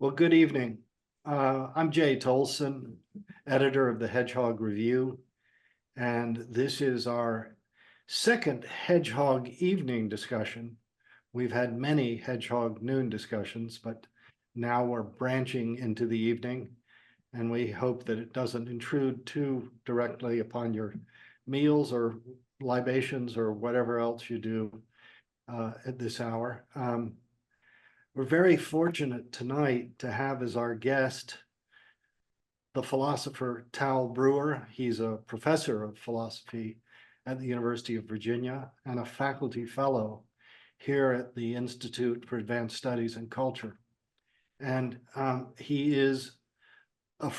Well, good evening. I'm Jay Tolson, editor of the Hedgehog Review, and this is our second Hedgehog evening discussion. We've had many Hedgehog noon discussions, but now we're branching into the evening, and we hope that it doesn't intrude too directly upon your meals or libations or whatever else you do at this hour. We're very fortunate tonight to have as our guest the philosopher Talbot Brewer. He's a professor of philosophy at the University of Virginia and a faculty fellow here at the Institute for Advanced Studies in Culture. And he is a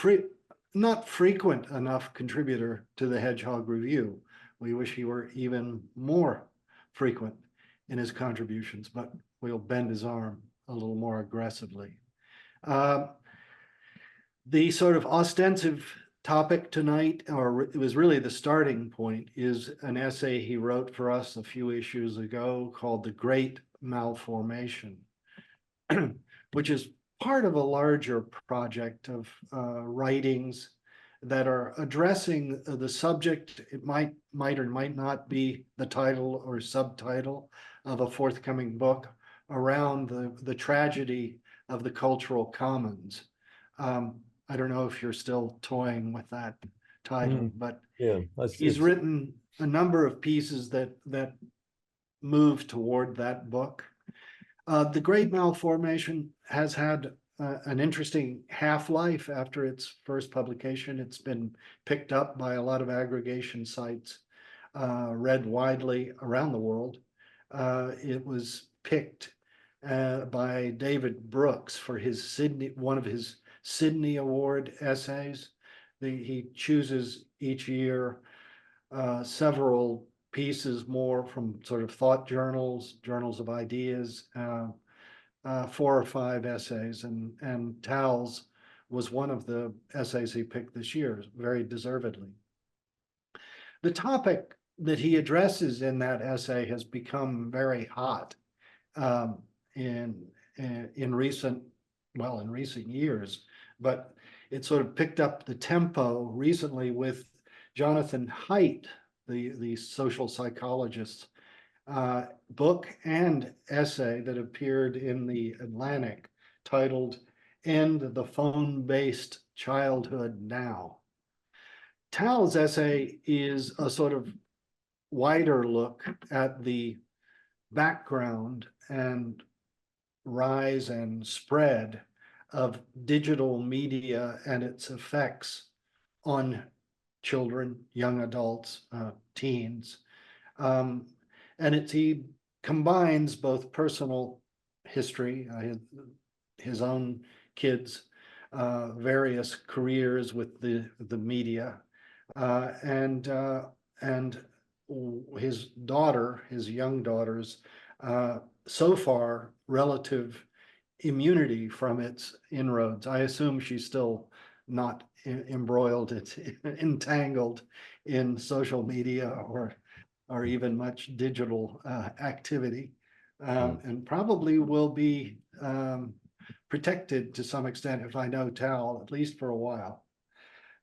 not frequent enough contributor to the Hedgehog Review. We wish he were even more frequent in his contributions, but we'll bend his arm a little more aggressively. The sort of ostensive topic tonight, or it was really the starting point, is an essay he wrote for us a few issues ago called The Great Malformation, which is part of a larger project of writings that are addressing the subject. It might or might not be the title or subtitle of a forthcoming book around the tragedy of the cultural commons. I don't know if you're still toying with that title, but yeah, he's written a number of pieces that move toward that book. The Great Malformation has had an interesting half-life after its first publication. It's been picked up by a lot of aggregation sites, read widely around the world. It was picked by David Brooks for his one of his Sydney Award essays. He chooses each year several pieces more from sort of thought journals, journals of ideas, 4 or 5 essays, and Tal's was one of the essays he picked this year, very deservedly. The topic that he addresses in that essay has become very hot in recent years, but it sort of picked up the tempo recently with Jonathan Haidt, the social psychologist's book and essay that appeared in the Atlantic titled "End the Phone-Based Childhood Now." Tal's essay is a sort of wider look at the background and rise and spread of digital media and its effects on children, young adults, teens. And he combines both personal history, his own kids, various careers with the media, and his young daughter's so far relative immunity from its inroads. I assume she's still not embroiled, entangled in social media or even much digital activity, and probably will be protected to some extent, if I know Tal, at least for a while.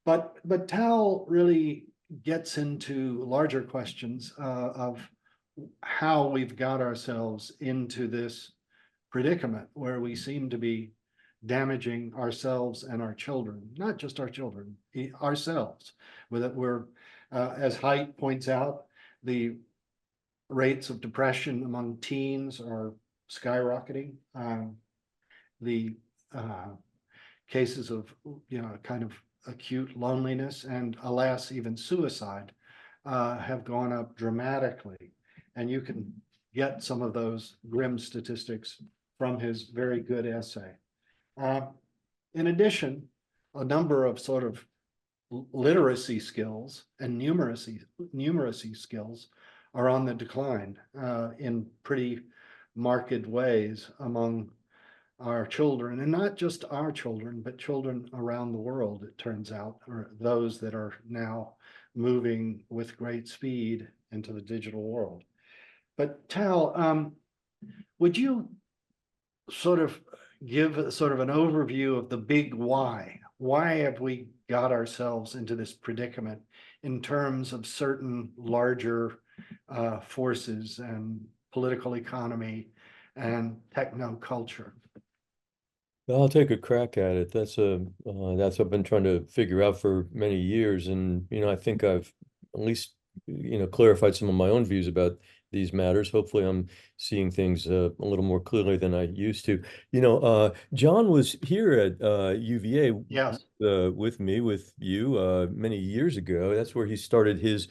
But Tal really gets into larger questions of how we've got ourselves into this predicament where we seem to be damaging ourselves and our children, not just our children, ourselves. With it, we're, as Haidt points out, the rates of depression among teens are skyrocketing. The cases of kind of acute loneliness and, alas, even suicide have gone up dramatically. And you can get some of those grim statistics from his very good essay. In addition, a number of sort of literacy skills and numeracy skills are on the decline in pretty marked ways among our children, and not just our children, but children around the world, it turns out, or those that are now moving with great speed into the digital world. But Tal, would you sort of give sort of an overview of the big why. Why have we got ourselves into this predicament in terms of certain larger forces and political economy and techno culture? I'll take a crack at it. That's what I've been trying to figure out for many years, and I think I've at least clarified some of my own views about these matters. Hopefully, I'm seeing things a little more clearly than I used to. John was here at UVA Yes. with me, with you, many years ago. That's where he started his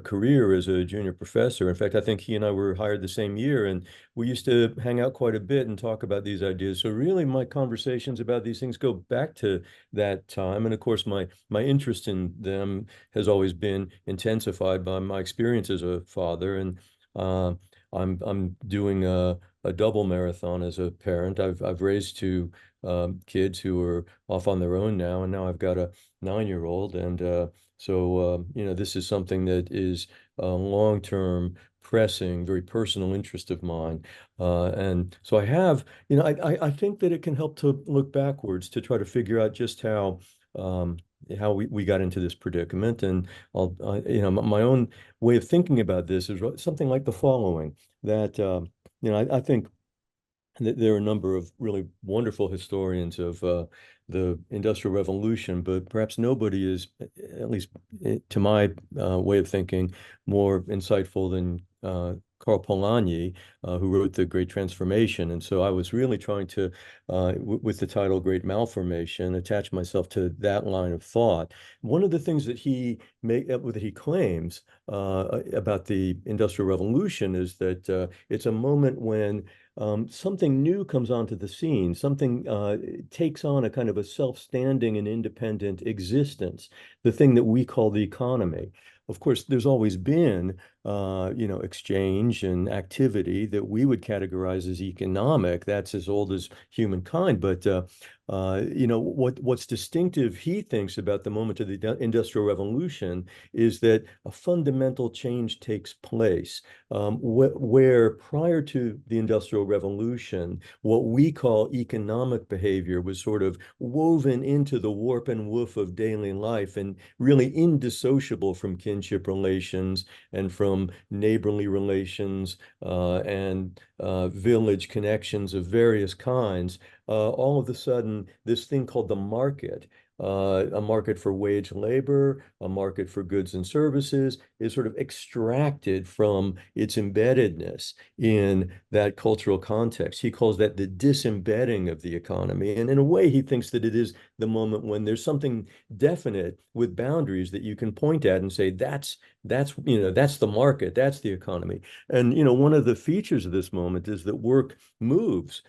career as a junior professor. In fact, I think he and I were hired the same year, and we used to hang out quite a bit and talk about these ideas. So really, my conversations about these things go back to that time, and of course, my interest in them has always been intensified by my experience as a father. And uh, I'm doing a double marathon as a parent. I've raised two kids who are off on their own now, and now I've got a 9-year-old, and this is something that is a long-term, pressing, very personal interest of mine. And so I have, I think that it can help to look backwards to try to figure out just um, how we got into this predicament. And my own way of thinking about this is something like the following, that, I think there are a number of really wonderful historians of the Industrial Revolution, but perhaps nobody is, at least to my way of thinking, more insightful than Karl Polanyi, who wrote The Great Transformation. And so I was really trying to, with the title Great Malformation, attach myself to that line of thought. One of the things that he claims about the Industrial Revolution is that it's a moment when something new comes onto the scene, something takes on a kind of a self-standing and independent existence, the thing that we call the economy. Of course, there's always been, exchange and activity that we would categorize as economic. That's as old as humankind. But what's distinctive, he thinks, about the moment of the Industrial Revolution is that a fundamental change takes place, where prior to the Industrial Revolution, what we call economic behavior was sort of woven into the warp and woof of daily life and really indissociable from kinship relations and from neighborly relations and village connections of various kinds. All of a sudden, this thing called the market, a market for wage labor, a market for goods and services, is sort of extracted from its embeddedness in that cultural context. He calls that the disembedding of the economy. And in a way, he thinks that it is the moment when there's something definite with boundaries that you can point at and say, that's the market, that's the economy. And one of the features of this moment is that work moves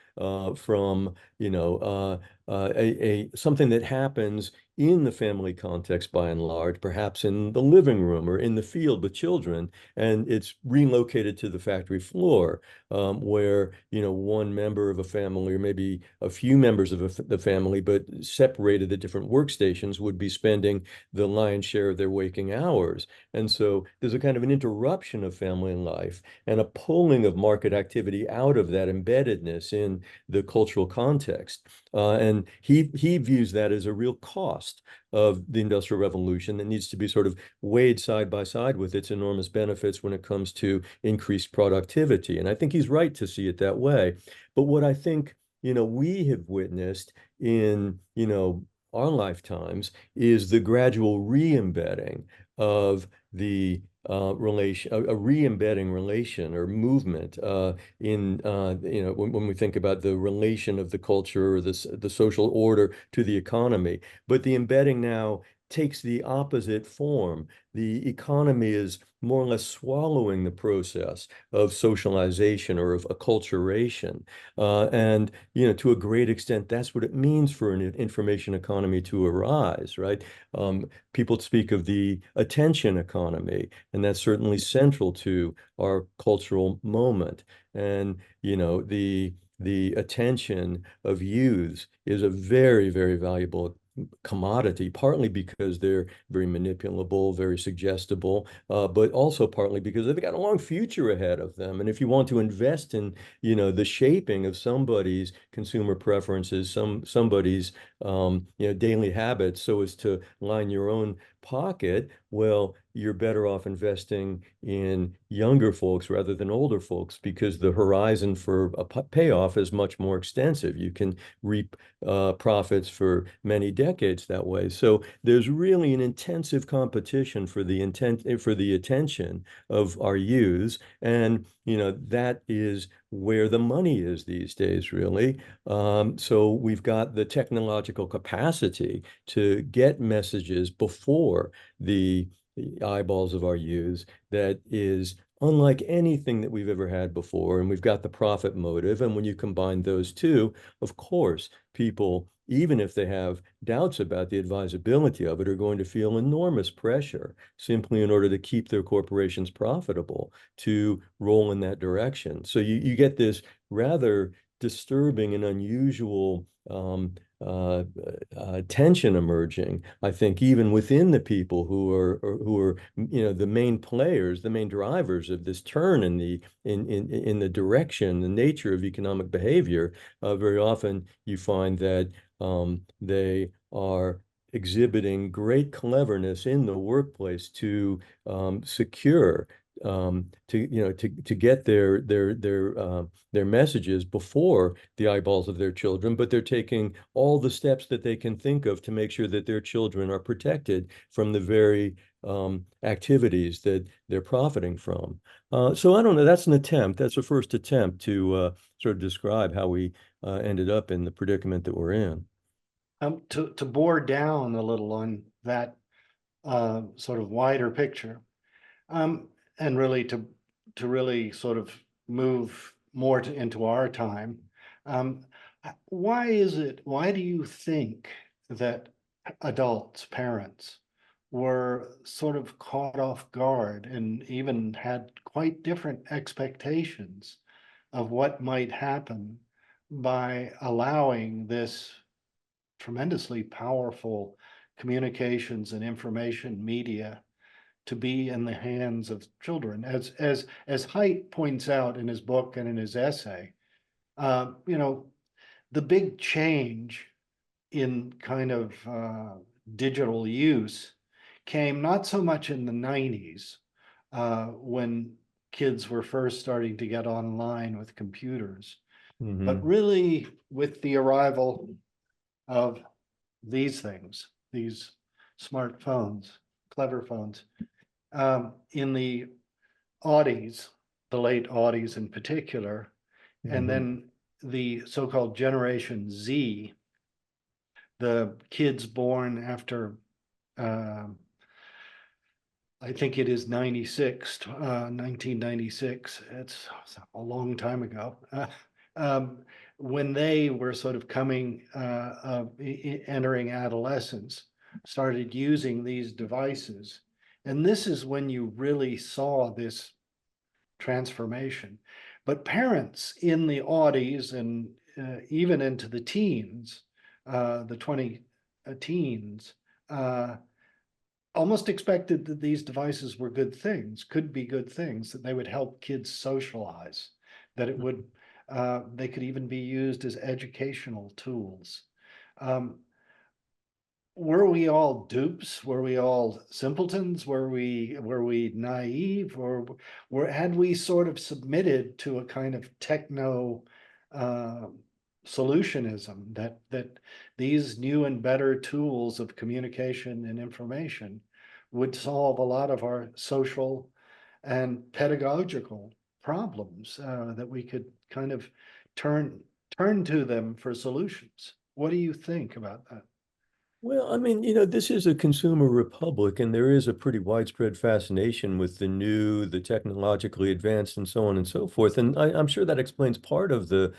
from a something that happens in the family context by and large, perhaps in the living room or in the field with children, and it's relocated to the factory floor, where one member of a family or maybe a few members of the family, but separated at different workstations, would be spending the lion's share of their waking hours. And so there's a kind of an interruption of family life and a pulling of market activity out of that embeddedness in the cultural context. And he views that as a real cost of the Industrial Revolution that needs to be sort of weighed side by side with its enormous benefits when it comes to increased productivity. And I think he's right to see it that way. But what I think, we have witnessed in, our lifetimes is the gradual re-embedding of the relation, a re-embedding relation or movement when we think about the relation of the culture or the social order to the economy. But the embedding now takes the opposite form. The economy is more or less swallowing the process of socialization or of acculturation. And, to a great extent, that's what it means for an information economy to arise, right? People speak of the attention economy, and that's certainly central to our cultural moment. And, the attention of youths is a very, very valuable commodity, partly because they're very manipulable, very suggestible, but also partly because they've got a long future ahead of them. And if you want to invest in, the shaping of somebody's consumer preferences, somebody's, daily habits, so as to line your own pocket, well, you're better off investing in younger folks rather than older folks because the horizon for a payoff is much more extensive. You can reap profits for many decades that way. So there's really an intensive competition for the attention of our youths, and that is where the money is these days, really. So we've got the technological capacity to get messages before the eyeballs of our youths that is unlike anything that we've ever had before. And we've got the profit motive. And when you combine those two, of course, people, even if they have doubts about the advisability of it, are going to feel enormous pressure simply in order to keep their corporations profitable to roll in that direction. So you get this rather disturbing and unusual tension emerging, I think, even within the people who are the main players, the main drivers of this turn in the direction, the nature of economic behavior. Very often you find that they are exhibiting great cleverness in the workplace to secure to get their messages before the eyeballs of their children, but they're taking all the steps that they can think of to make sure that their children are protected from the very activities that they're profiting from. So I don't know. That's an attempt. That's a first attempt to sort of describe how we ended up in the predicament that we're in. To bore down a little on that sort of wider picture, and really to really sort of move more into our time. Um, why do you think that adults, parents, were sort of caught off guard and even had quite different expectations of what might happen by allowing this tremendously powerful communications and information media to be in the hands of children? As Haidt points out in his book and in his essay, you know, the big change in kind of digital use came not so much in the 90s, when kids were first starting to get online with computers, but Hmm. really with the arrival of these things, these smartphones, clever phones, in the Audis, the late Audis in particular, and Hmm. then the so-called Generation Z, the kids born after, um, I think it is 96, 1996. It's a long time ago. Um, when they were sort of coming, entering adolescence, started using these devices. And this is when you really saw this transformation. But parents in the Audis and even into the teens, the 20 teens, uh, almost expected that these devices were good things, could be good things, that they would help kids socialize, that it would, they could even be used as educational tools. Um, were we all dupes? Were we all simpletons? Were we naive, or had we sort of submitted to a kind of techno uh, solutionism that these new and better tools of communication and information would solve a lot of our social and pedagogical problems, that we could kind of turn turn to them for solutions? What do you think about that? Well, I mean, this is a consumer republic, and there is a pretty widespread fascination with the new, the technologically advanced, and so on and so forth. And I'm sure that explains part of the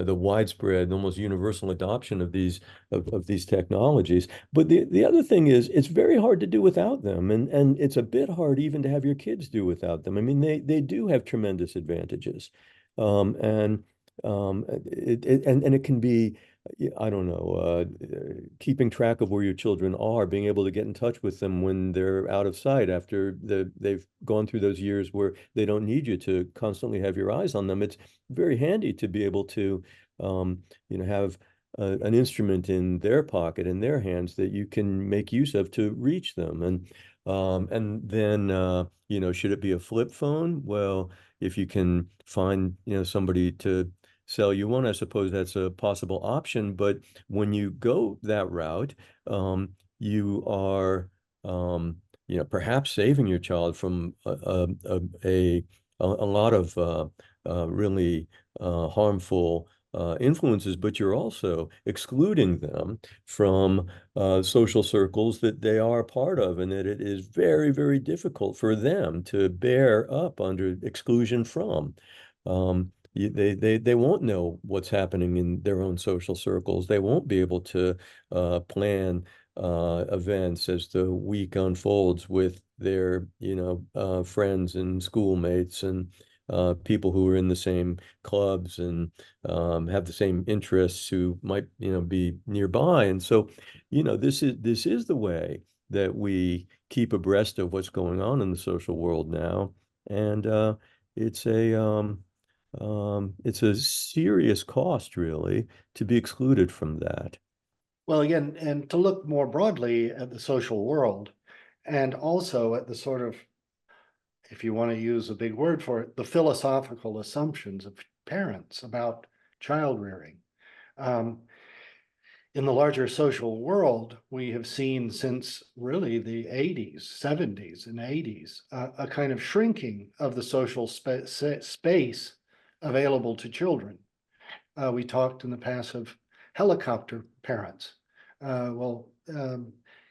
widespread, almost universal adoption of these technologies. But the other thing is, it's very hard to do without them, and it's a bit hard even to have your kids do without them. I mean, they do have tremendous advantages, and and it can be, I don't know, keeping track of where your children are, being able to get in touch with them when they're out of sight after they've gone through those years where they don't need you to constantly have your eyes on them. It's very handy to be able to, have an instrument in their pocket, in their hands that you can make use of to reach them. And then, should it be a flip phone? Well, if you can find, somebody to sell you one, I suppose that's a possible option. But when you go that route, you are, perhaps saving your child from a lot of really harmful influences, but you're also excluding them from social circles that they are a part of, and that it is very, very difficult for them to bear up under exclusion from. They won't know what's happening in their own social circles. They won't be able to plan events as the week unfolds with their, friends and schoolmates and people who are in the same clubs and have the same interests who might, be nearby. And so, this is the way that we keep abreast of what's going on in the social world now. And it's a it's a serious cost, really, to be excluded from that. Well, again, and to look more broadly at the social world and also at the sort of, if you want to use a big word for it, the philosophical assumptions of parents about child rearing. Um, in the larger social world, we have seen since really the 80s, 70s, and 80s, a kind of shrinking of the social space available to children. We talked in the past of helicopter parents. Well,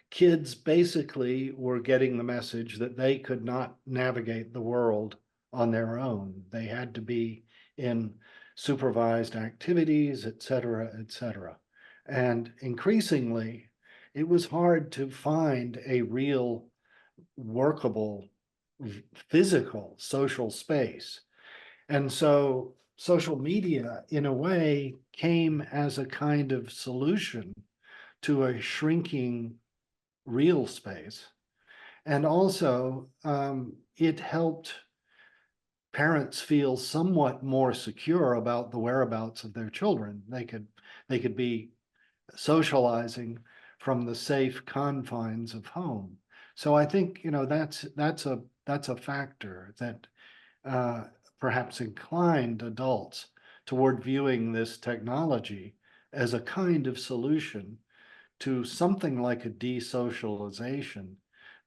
kids basically were getting the message that they could not navigate the world on their own. They had to be in supervised activities, et cetera, et cetera. And increasingly, it was hard to find a real workable physical social space. And so social media, in a way, came as a kind of solution to a shrinking real space. And also, it helped parents feel somewhat more secure about the whereabouts of their children. They could be socializing from the safe confines of home. So I think, that's a factor that uh, perhaps inclined adults toward viewing this technology as a kind of solution to something like a desocialization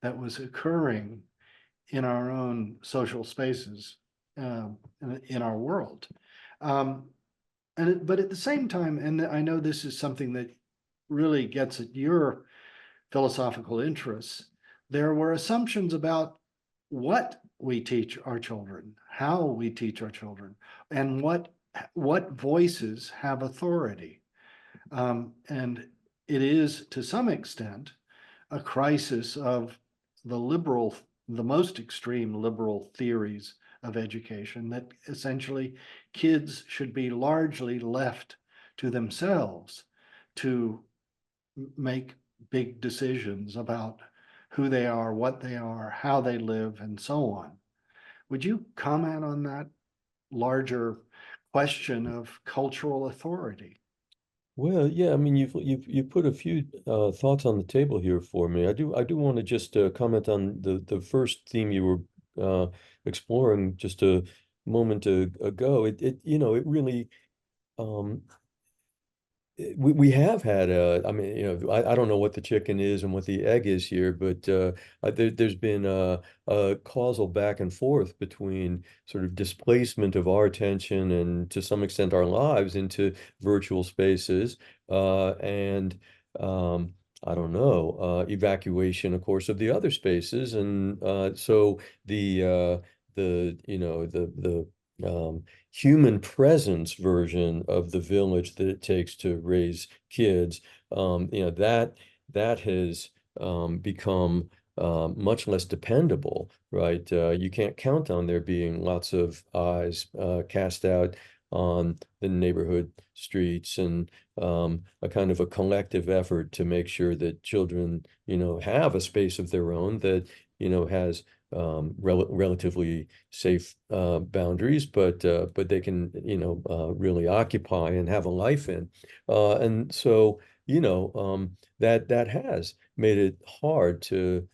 that was occurring in our own social spaces, in our world. Um, but at the same time, and I know this is something that really gets at your philosophical interests, there were assumptions about what we teach our children, how we teach our children, and what voices have authority. And it is to some extent a crisis of the most extreme liberal theories of education, that essentially kids should be largely left to themselves to make big decisions about who they are, what they are, how they live, and so on. Would you comment on that larger question of cultural authority? Well, yeah, I mean, you've put a few thoughts on the table here for me. I do want to just comment on the first theme you were exploring just a moment ago. It really um, we have had I mean, I don't know what the chicken is and what the egg is here, but there's been a causal back and forth between sort of displacement of our attention and to some extent our lives into virtual spaces, and I don't know, evacuation, of course, of the other spaces. And so the human presence version of the village that it takes to raise kids, that has become much less dependable, right? You can't count on there being lots of eyes cast out on the neighborhood streets, and a kind of a collective effort to make sure that children, have a space of their own that, has relatively safe boundaries, but they can, really occupy and have a life in. And so, that has made it hard to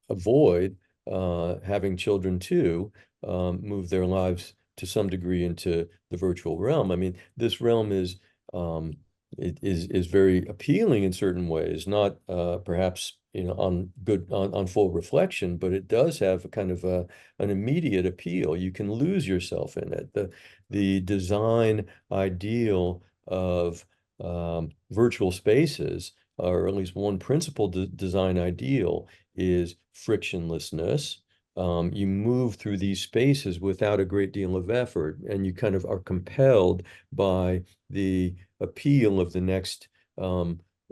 avoid having children too move their lives to some degree into the virtual realm. I mean, this realm um, is very appealing in certain ways, not perhaps on full reflection, but it does have a kind of an immediate appeal. You can lose yourself in it. The design ideal of virtual spaces, or at least one principal design ideal, is frictionlessness. You move through these spaces without a great deal of effort, and you kind of are compelled by the appeal of the next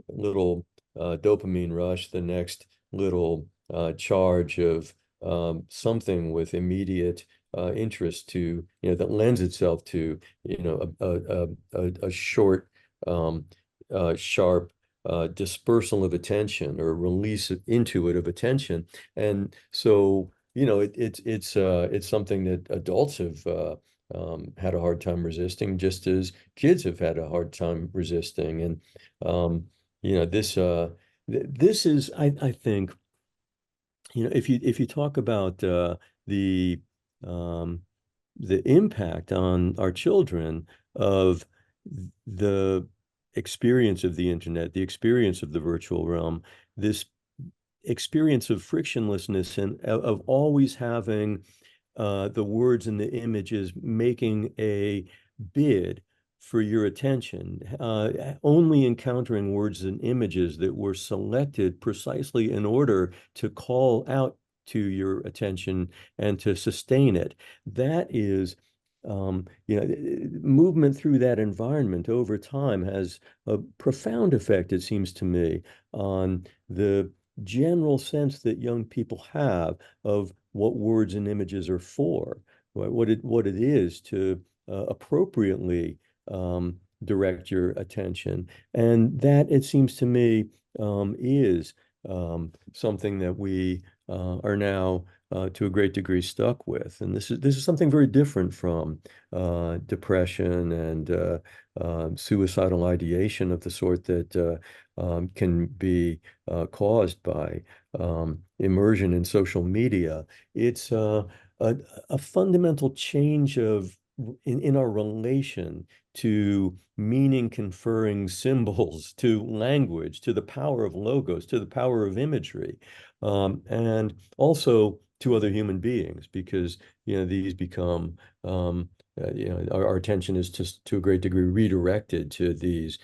little dopamine rush, the next little charge of something with immediate interest to, that lends itself to, a short, sharp dispersal of attention, or release into it of attention. And so, it's something that adults have had a hard time resisting, just as kids have had a hard time resisting. And this is, I think, if you talk about the um, the impact on our children of the experience of the internet, the experience of the virtual realm, this experience of frictionlessness, and of always having the words and the images making a bid for your attention, only encountering words and images that were selected precisely in order to call out to your attention and to sustain it. That is, movement through that environment over time has a profound effect, it seems to me, on the general sense that young people have of what words and images are for, what it is to appropriately direct your attention. And that, it seems to me, is something that we are now to a great degree stuck with. And this is something very different from depression and suicidal ideation of the sort that can be caused by immersion in social media. It's a fundamental change in our relation to meaning conferring symbols, to language, to the power of logos, to the power of imagery, and also to other human beings, because these become our attention is just to a great degree redirected to these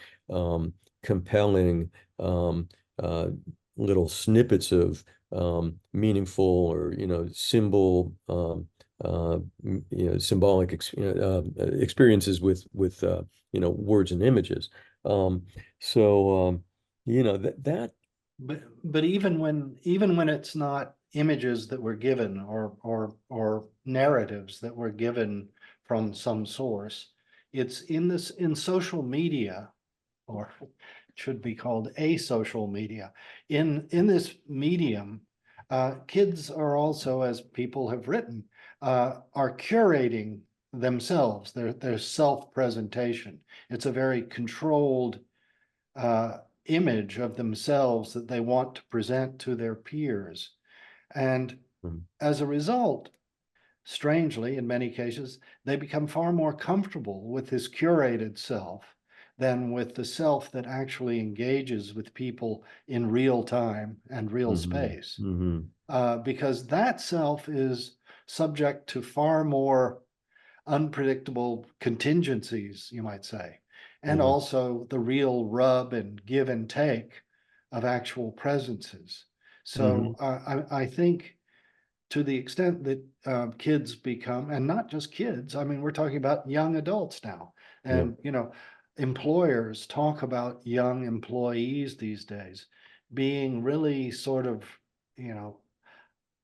compelling uh, little snippets of meaningful, or symbol symbolic experiences with words and images. So that. But even when it's not images that were given, or narratives that were given from some source, it's in social media, or it should be called asocial media. In this medium, kids are also, as people have written, are curating themselves, their self-presentation. It's a very controlled image of themselves that they want to present to their peers. And Mhm. as a result, strangely, in many cases, they become far more comfortable with this curated self than with the self that actually engages with people in real time and real Mhm. space. Mhm. Because that self is subject to far more unpredictable contingencies, you might say, and Mhm. also the real rub and give and take of actual presences. So Mhm. I think, to the extent that kids become, and not just kids, I mean, we're talking about young adults now, Yeah. and employers talk about young employees these days being really sort of, you know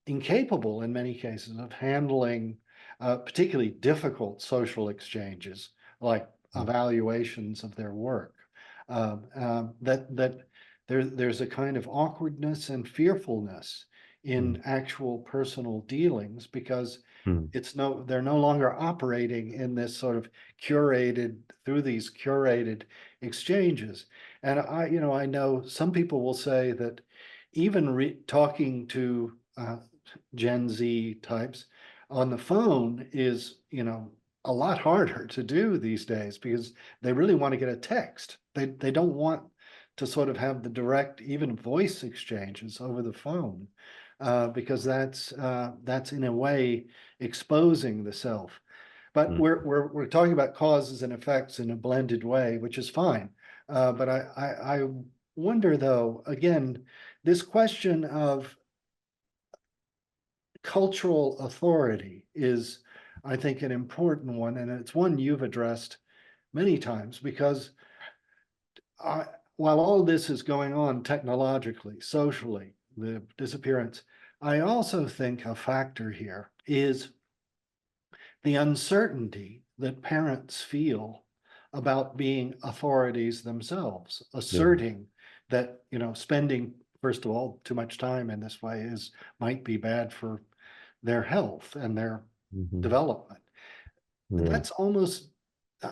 incapable in many cases of handling particularly difficult social exchanges like evaluations of their work. That there's a kind of awkwardness and fearfulness Mm, in actual personal dealings because mm, they're no longer operating in this sort of curated through these curated exchanges. And I know some people will say that even talking to Gen Z types on the phone is, a lot harder to do these days because they really want to get a text. They don't want to sort of have the direct, even voice exchanges over the phone, because that's in a way exposing the self. But mm. we're talking about causes and effects in a blended way, which is fine. But I wonder though, again, this question of cultural authority is, I think, an important one, and it's one you've addressed many times because I, while all this is going on technologically, socially, the disappearance, I also think a factor here is the uncertainty that parents feel about being authorities themselves, Yeah. asserting that, spending, first of all, too much time in this way might be bad for their health and their Mhm. development. Yeah. That's almost,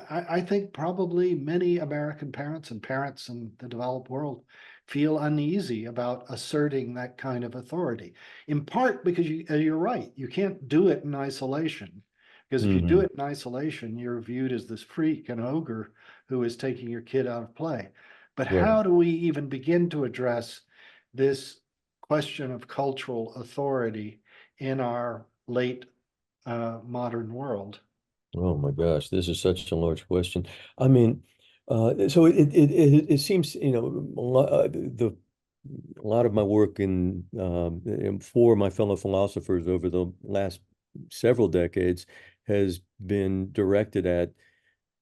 I think probably many American parents and parents in the developed world feel uneasy about asserting that kind of authority, in part because you're right, you can't do it in isolation. Because if you do Mhm. it in isolation, you're viewed as this freak and ogre who is taking your kid out of play. But Right. how do we even begin to address this question of cultural authority in our late modern world? Oh my gosh, this is such a large question. I mean, so it seems, a lot of my work for my fellow philosophers over the last several decades has been directed at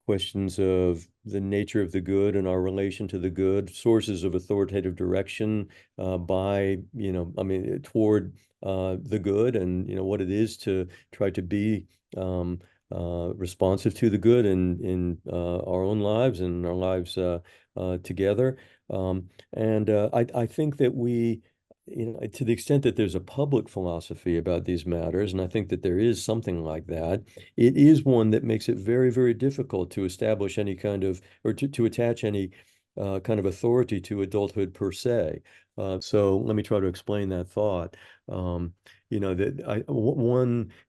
questions of the nature of the good and our relation to the good, sources of authoritative direction I mean, toward the good, and what it is to try to be um, responsive to the good in our own lives and our lives together. I think that to the extent that there's a public philosophy about these matters, and I think that there is something like that, it is one that makes it very, very difficult to establish any kind of, or to attach any kind of authority to adulthood per se. So let me try to explain that thought. One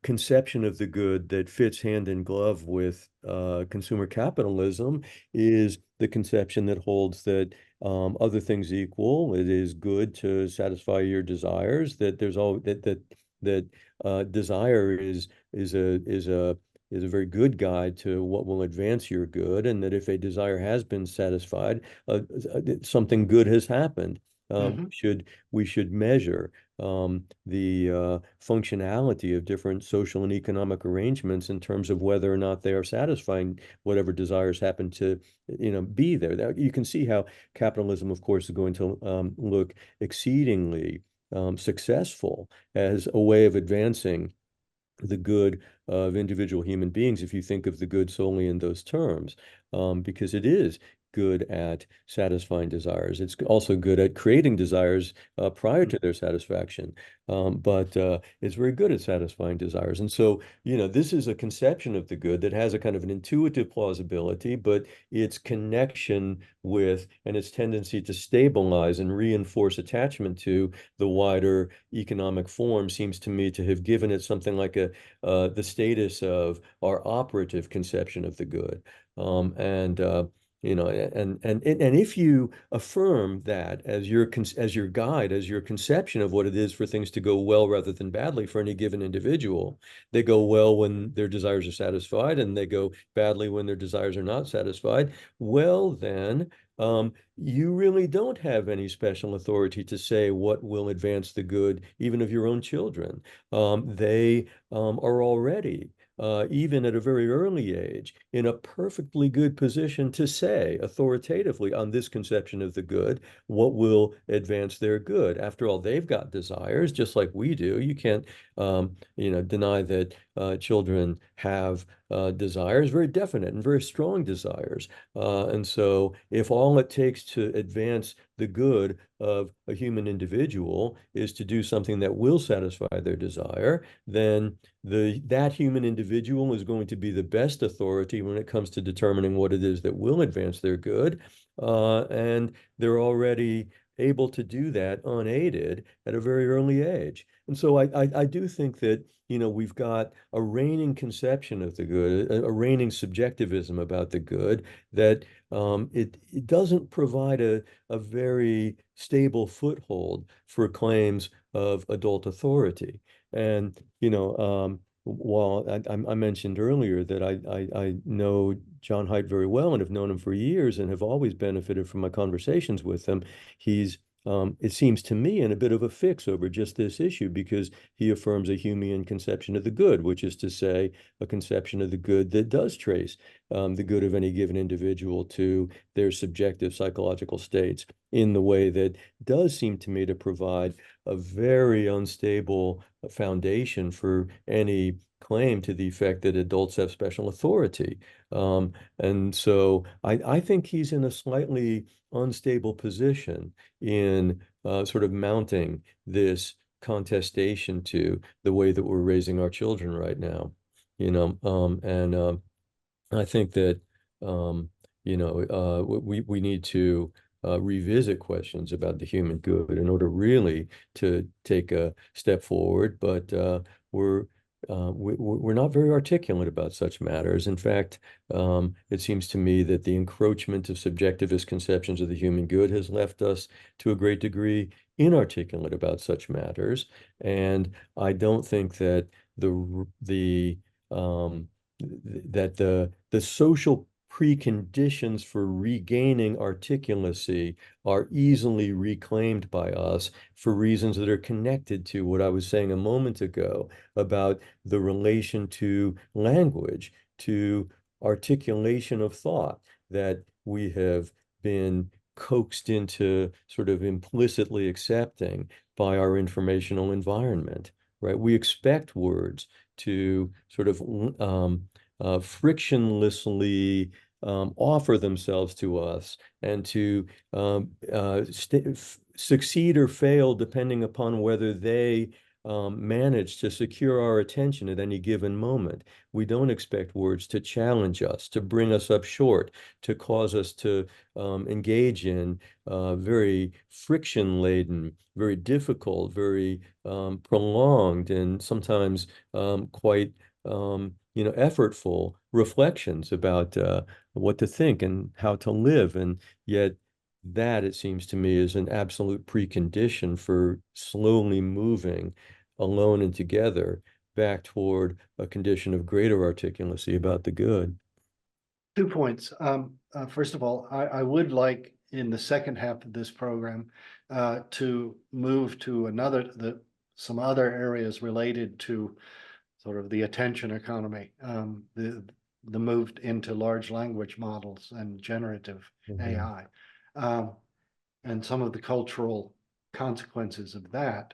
conception of the good that fits hand in glove with consumer capitalism is the conception that holds that other things equal, it is good to satisfy your desires. That there's all that desire is a very good guide to what will advance your good, and that if a desire has been satisfied, something good has happened. Mhm. We should measure the functionality of different social and economic arrangements in terms of whether or not they are satisfying whatever desires happen to, be there. That you can see how capitalism, of course, is going to look exceedingly successful as a way of advancing the good of individual human beings if you think of the good solely in those terms, because it is good at satisfying desires. It's also good at creating desires prior to their satisfaction, but it's very good at satisfying desires. And so, this is a conception of the good that has a kind of an intuitive plausibility, but its connection with and its tendency to stabilize and reinforce attachment to the wider economic form seems to me to have given it something like the status of our operative conception of the good. And and if you affirm that as your guide, as your conception of what it is for things to go well rather than badly for any given individual, they go well when their desires are satisfied, and they go badly when their desires are not satisfied. Well, then you really don't have any special authority to say what will advance the good, even of your own children. They are already, even at a very early age, in a perfectly good position to say authoritatively on this conception of the good, what will advance their good. After all, they've got desires, just like we do. You can't, deny that children have desires, very definite and very strong desires. And so, if all it takes to advance the good of a human individual is to do something that will satisfy their desire, then that human individual is going to be the best authority when it comes to determining what it is that will advance their good. And they're already able to do that unaided at a very early age. And so I do think that, we've got a reigning conception of the good, a reigning subjectivism about the good, that it doesn't provide a very stable foothold for claims of adult authority. And, while I mentioned earlier that I know John Haidt very well and have known him for years and have always benefited from my conversations with him, he's it seems to me, in a bit of a fix over just this issue, because he affirms a Humean conception of the good, which is to say, a conception of the good that does trace the good of any given individual to their subjective psychological states in the way that does seem to me to provide a very unstable foundation for any claim to the effect that adults have special authority. And so I think he's in a slightly unstable position in sort of mounting this contestation to the way that we're raising our children right now. And I think that we need to revisit questions about the human good in order really to take a step forward. But we're we're not very articulate about such matters. In fact, it seems to me that the encroachment of subjectivist conceptions of the human good has left us to a great degree inarticulate about such matters. And I don't think that the um, the social preconditions for regaining articulacy are easily reclaimed by us for reasons that are connected to what I was saying a moment ago about the relation to language, to articulation of thought, that we have been coaxed into sort of implicitly accepting by our informational environment, right? We expect words to sort of frictionlessly offer themselves to us and to succeed or fail depending upon whether they manage to secure our attention at any given moment. We don't expect words to challenge us, to bring us up short, to cause us to engage in very friction-laden, very difficult, very prolonged, and sometimes quite effortful reflections about what to think and how to live. And yet that, it seems to me, is an absolute precondition for slowly moving alone and together back toward a condition of greater articulacy about the good. 2 points. First of all, I would like in the second half of this program to move to some other areas related to sort of the attention economy, the move into large language models and generative AI, and some of the cultural consequences of that.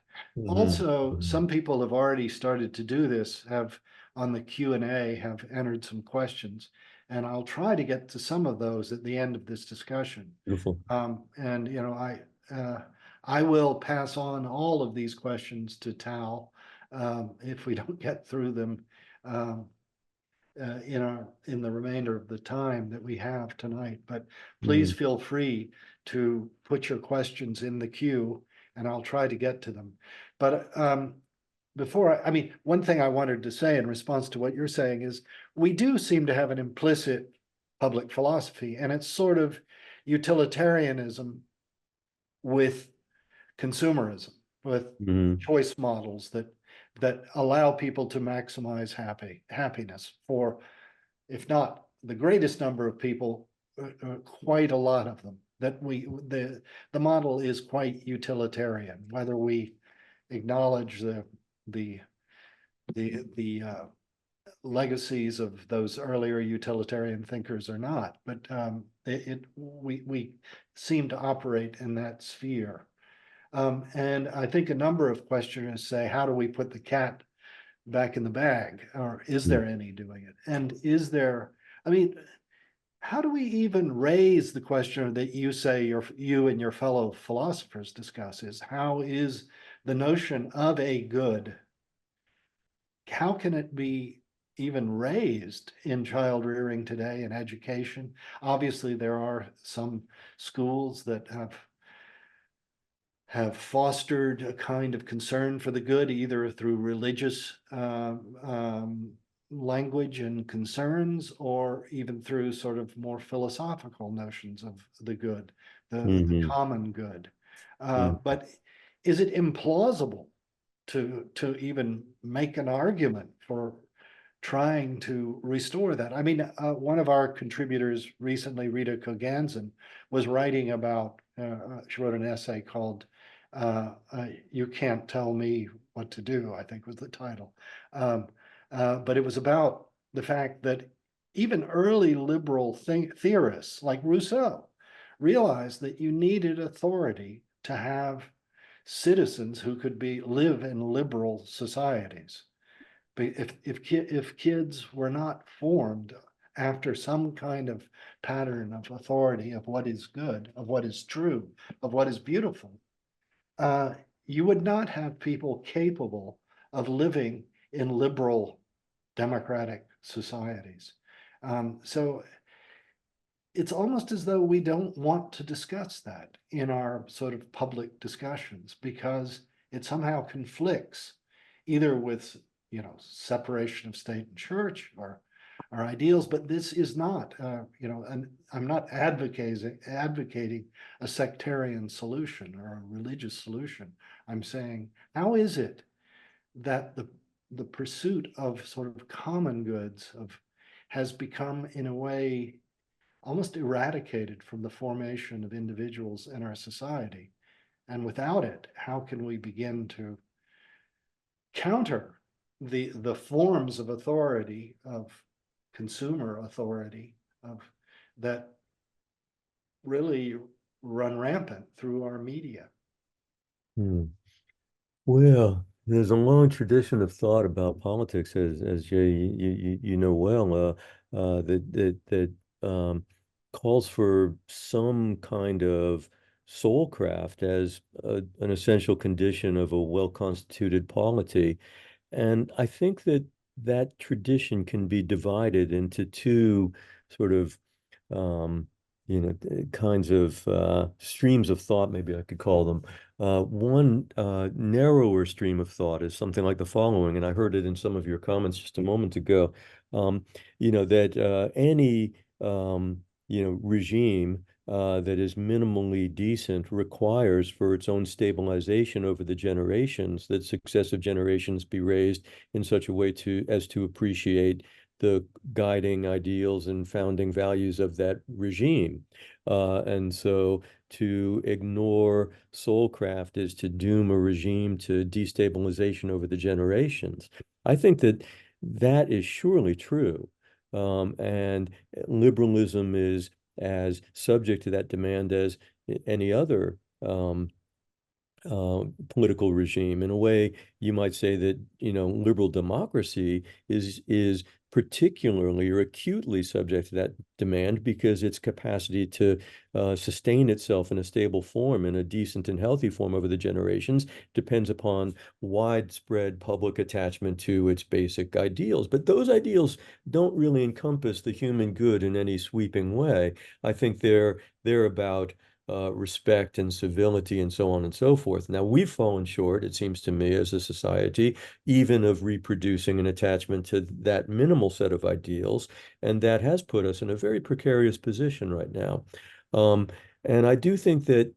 Also, some people have already started to do this, have on the Q&A have entered some questions, and I'll try to get to some of those at the end of this discussion. Beautiful. And I will pass on all of these questions to Tal if we don't get through them in the remainder of the time that we have tonight. But please feel free to put your questions in the queue, and I'll try to get to them. But one thing I wanted to say in response to what you're saying is we do seem to have an implicit public philosophy, and it's sort of utilitarianism with consumerism, with choice models that allow people to maximize happiness for, if not the greatest number of people, quite a lot of them. that the model is quite utilitarian, whether we acknowledge the legacies of those earlier utilitarian thinkers or not, but we seem to operate in that sphere. And I think a number of questioners say, how do we put the cat back in the bag? Or is there any doing it? And is there, I mean, how do we even raise the question that you say you and your fellow philosophers discuss, is how is the notion of a good, how can it be even raised in child rearing today in education? Obviously, there are some schools that have fostered a kind of concern for the good, either through religious language and concerns, or even through sort of more philosophical notions of the good, the Hmm. common good. But is it implausible to even make an argument for trying to restore that? I mean, one of our contributors recently, Rita Koganzin, was writing about, she wrote an essay called You Can't Tell Me What to Do, I think was the title. But it was about the fact that even early liberal theorists like Rousseau realized that you needed authority to have citizens who could live in liberal societies. But if kids were not formed after some kind of pattern of authority of what is good, of what is true, of what is beautiful, uh, you would not have people capable of living in liberal democratic societies. So it's almost as though we don't want to discuss that in our sort of public discussions, because it somehow conflicts either with, separation of state and church, or our ideals. But this is not, and I'm not advocating a sectarian solution or a religious solution. I'm saying, how is it that the pursuit of sort of common goods has become, in a way, almost eradicated from the formation of individuals in our society? And without it, how can we begin to counter the forms of authority, of consumer authority, of that really run rampant through our media? Hmm. Well, there's a long tradition of thought about politics, as Jay, you know well, that calls for some kind of soulcraft as an essential condition of a well-constituted polity. And I think that that tradition can be divided into two sort of um, kinds of streams of thought, maybe I could call them. One narrower stream of thought is something like the following, and I heard it in some of your comments just a moment ago. Um, that any regime that is minimally decent requires, for its own stabilization over the generations, that successive generations be raised in such a way as to appreciate the guiding ideals and founding values of that regime. And so to ignore soulcraft is to doom a regime to destabilization over the generations. I think that that is surely true. And liberalism is as subject to that demand as any other political regime. In a way, you might say that, liberal democracy is particularly or acutely subject to that demand because its capacity to sustain itself in a stable form, in a decent and healthy form over the generations, depends upon widespread public attachment to its basic ideals. But those ideals don't really encompass the human good in any sweeping way. I think they're about respect and civility and so on and so forth. Now, we've fallen short, it seems to me, as a society, even of reproducing an attachment to that minimal set of ideals, and that has put us in a very precarious position right now. Um, and I do think that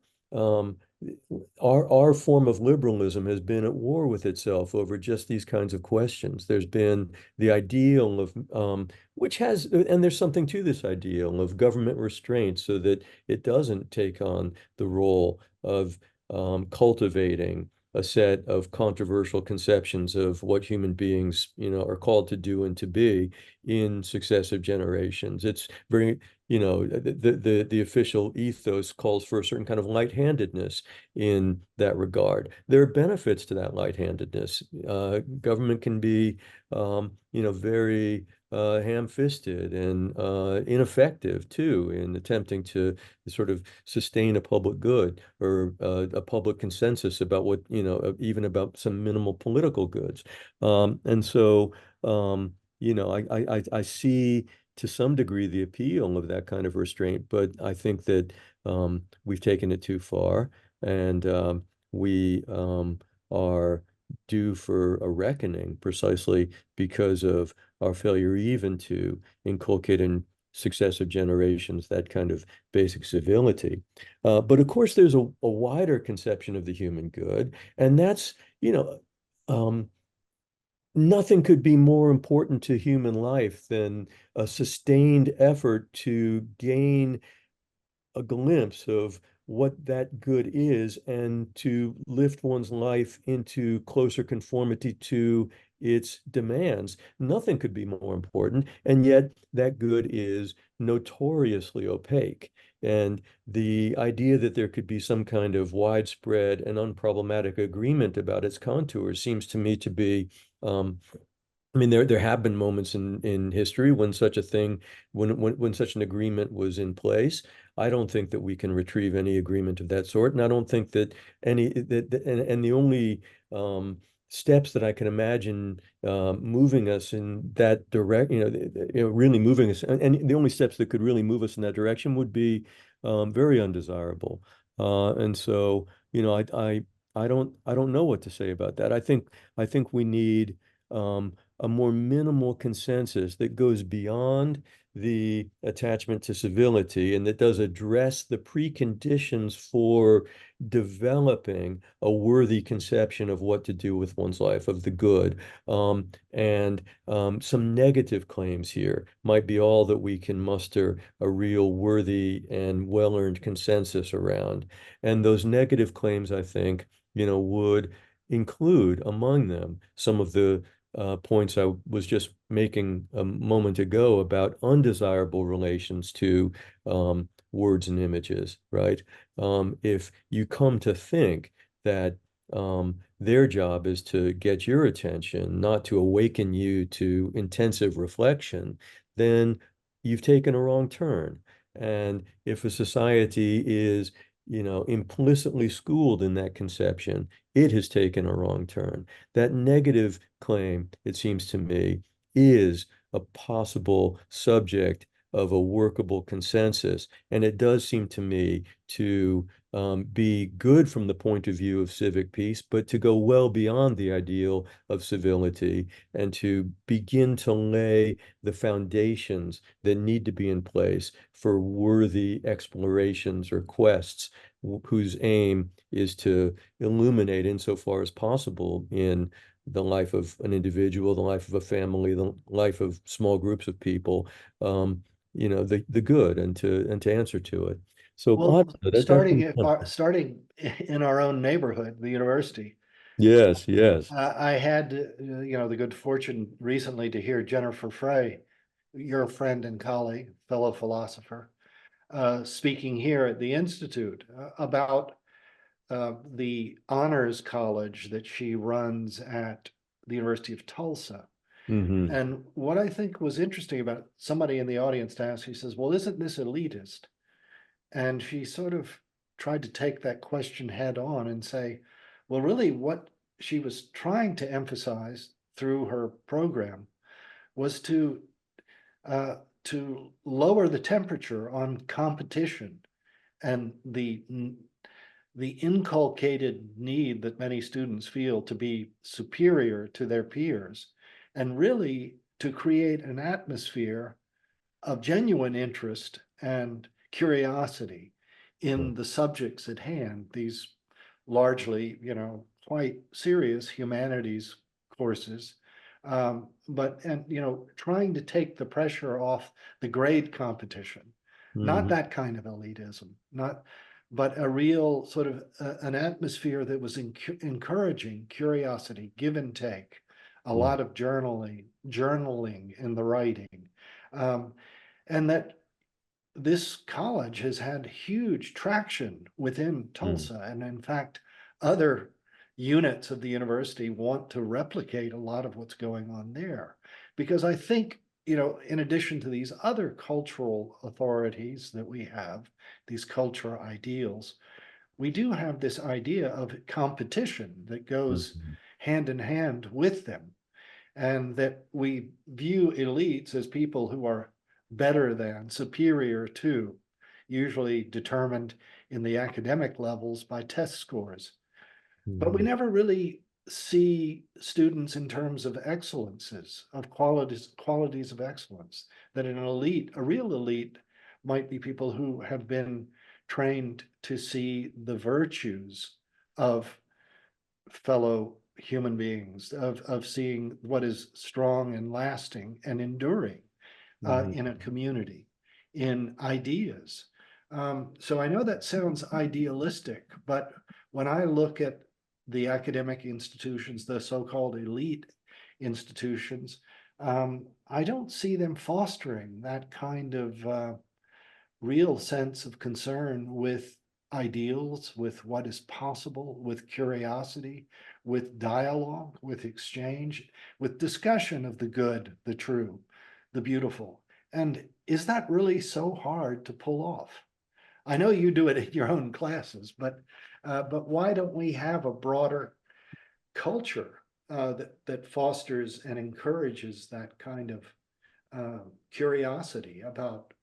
our form of liberalism has been at war with itself over just these kinds of questions. There's been the ideal of which has, and there's something to this ideal of government restraint so that it doesn't take on the role of cultivating a set of controversial conceptions of what human beings, are called to do and to be in successive generations. It's very, the official ethos calls for a certain kind of lightheadedness in that regard. There are benefits to that lightheadedness. Government can be, very ham-fisted and ineffective too in attempting to sort of sustain a public good or a public consensus about what, even about some minimal political goods. And so, I see to some degree the appeal of that kind of restraint, but I think that we've taken it too far, and we are due for a reckoning precisely because of our failure even to inculcate in successive generations that kind of basic civility. But of course, there's a wider conception of the human good, and that's, um, nothing could be more important to human life than a sustained effort to gain a glimpse of what that good is and to lift one's life into closer conformity to its demands. Nothing could be more important, and yet that good is notoriously opaque. And the idea that there could be some kind of widespread and unproblematic agreement about its contours seems to me to be um, I mean, there have been moments in history when such a thing, when such an agreement was in place. I don't think that we can retrieve any agreement of that sort, and I don't think that and the only steps that I can imagine moving us in that direct, really moving us, and the only steps that could really move us in that direction would be very undesirable. And so, I don't know what to say about that. I think we need. A more minimal consensus that goes beyond the attachment to civility and that does address the preconditions for developing a worthy conception of what to do with one's life, of the good. And some negative claims here might be all that we can muster a real worthy and well-earned consensus around. And those negative claims, I think, would include among them some of the points I was just making a moment ago about undesirable relations to words and images, right? If you come to think that their job is to get your attention, not to awaken you to intensive reflection, then you've taken a wrong turn. And if a society is, implicitly schooled in that conception, it has taken a wrong turn. That negative claim, it seems to me, is a possible subject of a workable consensus. And it does seem to me to be good from the point of view of civic peace, but to go well beyond the ideal of civility and to begin to lay the foundations that need to be in place for worthy explorations or quests whose aim is to illuminate insofar as possible in the life of an individual, the life of a family, the life of small groups of people, the good and to answer to it. So I Well, don't know, starting starting in our own neighborhood, the university, yes, yes. I had, the good fortune recently to hear Jennifer Frey, your friend and colleague, fellow philosopher, speaking here at the Institute about the honors college that she runs at the University of Tulsa. Hmm. And what I think was interesting about somebody in the audience to ask, he says, well, isn't this elitist? And she sort of tried to take that question head on and say, well, really, what she was trying to emphasize through her program was uh, to lower the temperature on competition and the inculcated need that many students feel to be superior to their peers, and really to create an atmosphere of genuine interest and curiosity in the subjects at hand, these largely, quite serious humanities courses. But, and, trying to take the pressure off the grade competition, not Hmm. that kind of elitism, but a real sort of an atmosphere that was encouraging curiosity, give and take, a lot of journaling in the writing. Um, and that this college has had huge traction within Hmm. Tulsa. And in fact, other units of the university want to replicate a lot of what's going on there. Because I think, in addition to these other cultural authorities that we have, these cultural ideals, we do have this idea of competition that goes Hmm. hand in hand with them, and that we view elites as people who are better than, superior to, usually determined in the academic levels by test scores. But we Hmm. never really see students in terms of excellences, of qualities of excellence, that an elite, a real elite, might be people who have been trained to see the virtues of fellow human beings, of seeing what is strong and lasting and enduring Hmm. in a community, in ideas. So I know that sounds idealistic, but when I look at the academic institutions, the so-called elite institutions, I don't see them fostering that kind of real sense of concern with ideals, with what is possible, with curiosity, with dialogue, with exchange, with discussion of the good, the true, the beautiful. And is that really so hard to pull off? I know you do it in your own classes, but why don't we have a broader culture that fosters and encourages that kind of curiosity about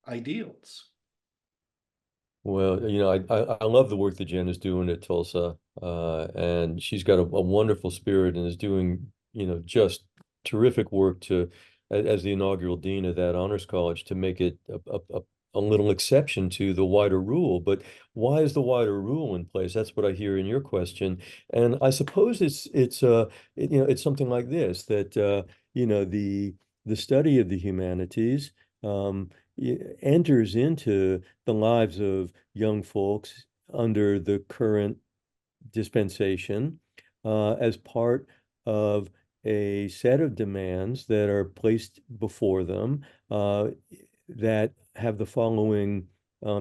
ideals? Well, I love the work that Jen is doing at Tulsa, and she's got a wonderful spirit and is doing, just terrific work as the inaugural dean of that honors college, to make it a little exception to the wider rule. But why is the wider rule in place? That's what I hear in your question, and I suppose it's something like this, that the study of the humanities. Um, Enters into the lives of young folks under the current dispensation as part of a set of demands that are placed before them that have the following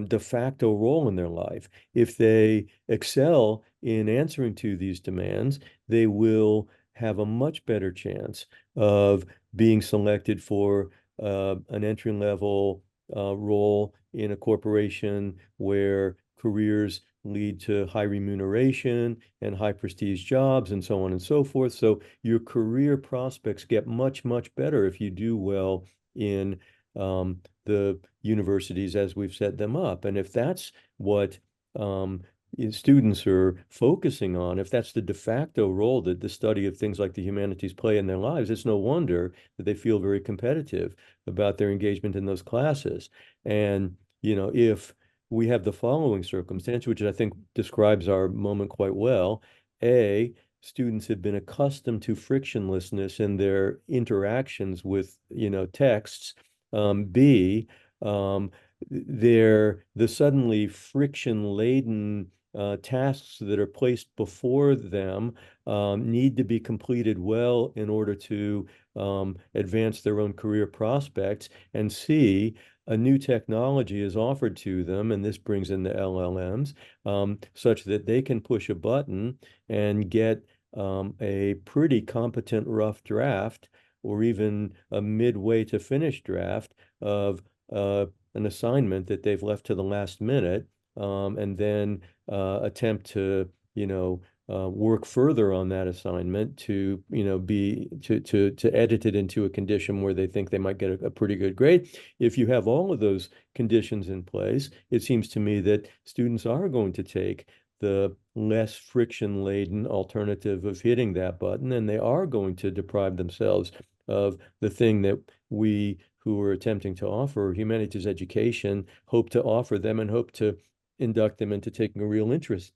de facto role in their life. If they excel in answering to these demands, they will have a much better chance of being selected for an entry level role in a corporation where careers lead to high remuneration and high prestige jobs and so on and so forth. So your career prospects get much, much better if you do well in the universities as we've set them up. And if that's what um, students are focusing on, if that's the de facto role that the study of things like the humanities play in their lives, it's no wonder that they feel very competitive about their engagement in those classes. And, if we have the following circumstance, which I think describes our moment quite well. A, students have been accustomed to frictionlessness in their interactions with, texts. B, the suddenly friction-laden tasks that are placed before them need to be completed well in order to advance their own career prospects. And C, a new technology is offered to them, and this brings in the LLMs, such that they can push a button and get a pretty competent rough draft, or even a midway to finish draft of an assignment that they've left to the last minute, and then attempt to, work further on that assignment to, be to edit it into a condition where they think they might get a pretty good grade. If you have all of those conditions in place, it seems to me that students are going to take the less friction-laden alternative of hitting that button, and they are going to deprive themselves of the thing that we who are attempting to offer humanities education hope to offer them, and hope to induct them into taking a real interest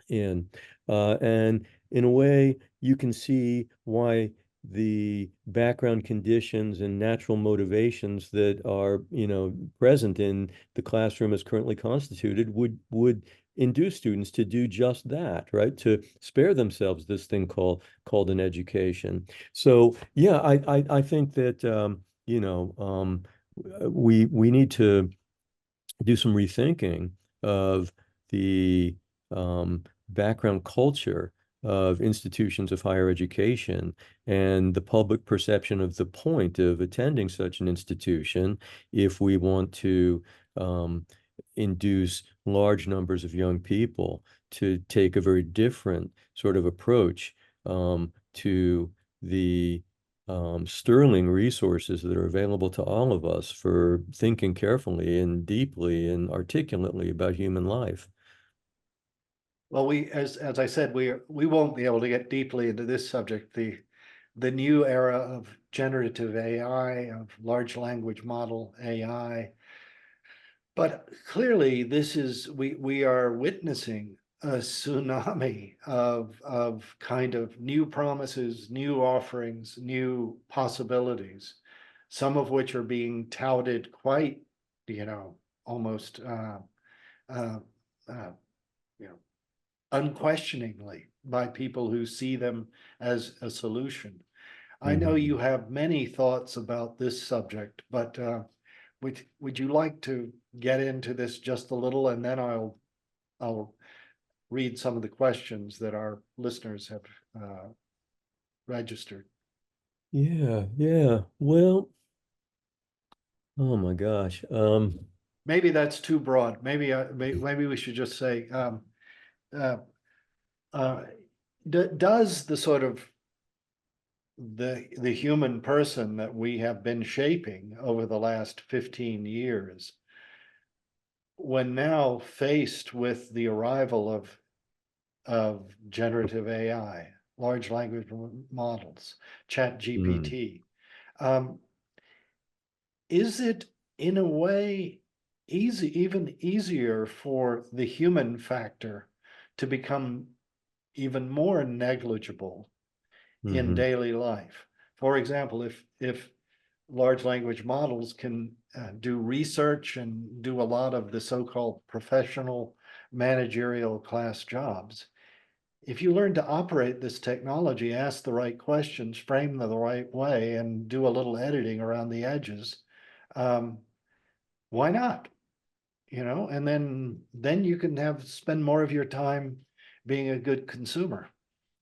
in. And in a way, you can see why the background conditions and natural motivations that are, present in the classroom as currently constituted would induce students to do just that, right? To spare themselves this thing called an education. So yeah, I think that we need to do some rethinking of the background culture of institutions of higher education and the public perception of the point of attending such an institution if we want to induce large numbers of young people to take a very different sort of approach to the sterling resources that are available to all of us for thinking carefully and deeply and articulately about human life. Well, as I said, we won't be able to get deeply into this subject. The new era of generative AI, of large language model AI. But clearly, we are witnessing a tsunami of kind of new promises, new offerings, new possibilities, some of which are being touted quite, almost uh, uh, you know, unquestioningly by people who see them as a solution. I know Mhm. you have many thoughts about this subject, but would you like to get into this just a little, and then I'll read some of the questions that our listeners have registered. Yeah, yeah. Well, oh my gosh. Maybe that's too broad. Maybe we should just say, uh, uh, does the sort of the human person that we have been shaping over the last 15 years, when now faced with the arrival of generative AI, large language models, chat mm, GPT, um, is it in a way even easier for the human factor to become even more negligible in mhm, daily life? For example, if large language models can do research and do a lot of the so-called professional managerial class jobs, if you learn to operate this technology, ask the right questions, frame them the right way, and do a little editing around the edges, um, why not? And then you can spend more of your time being a good consumer.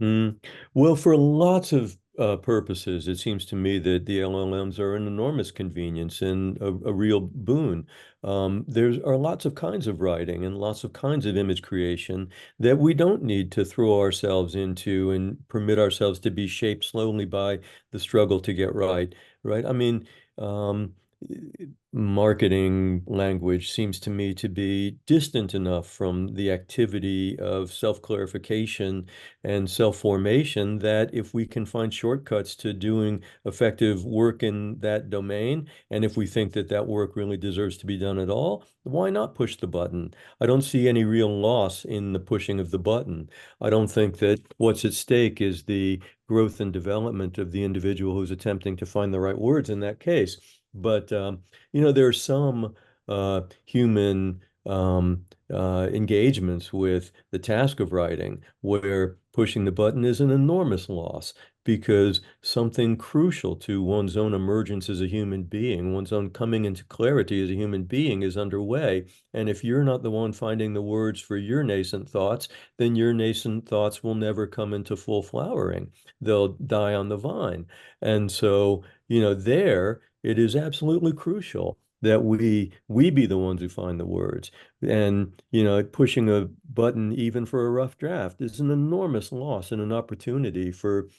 mm. Well, for lots of purposes, it seems to me that the LLMs are an enormous convenience and a real boon. There are lots of kinds of writing and lots of kinds of image creation that we don't need to throw ourselves into and permit ourselves to be shaped slowly by the struggle to get right, right? I mean, um, marketing language seems to me to be distant enough from the activity of self-clarification and self-formation that if we can find shortcuts to doing effective work in that domain, and if we think that that work really deserves to be done at all, why not push the button? I don't see any real loss in the pushing of the button. I don't think that what's at stake is the growth and development of the individual who's attempting to find the right words in that case. But there are some human engagements with the task of writing where pushing the button is an enormous loss because something crucial to one's own emergence as a human being, one's own coming into clarity as a human being is underway. And if you're not the one finding the words for your nascent thoughts, then your nascent thoughts will never come into full flowering. They'll die on the vine. And so, there it is absolutely crucial that we be the ones who find the words. And, pushing a button even for a rough draft is an enormous loss and an opportunity for,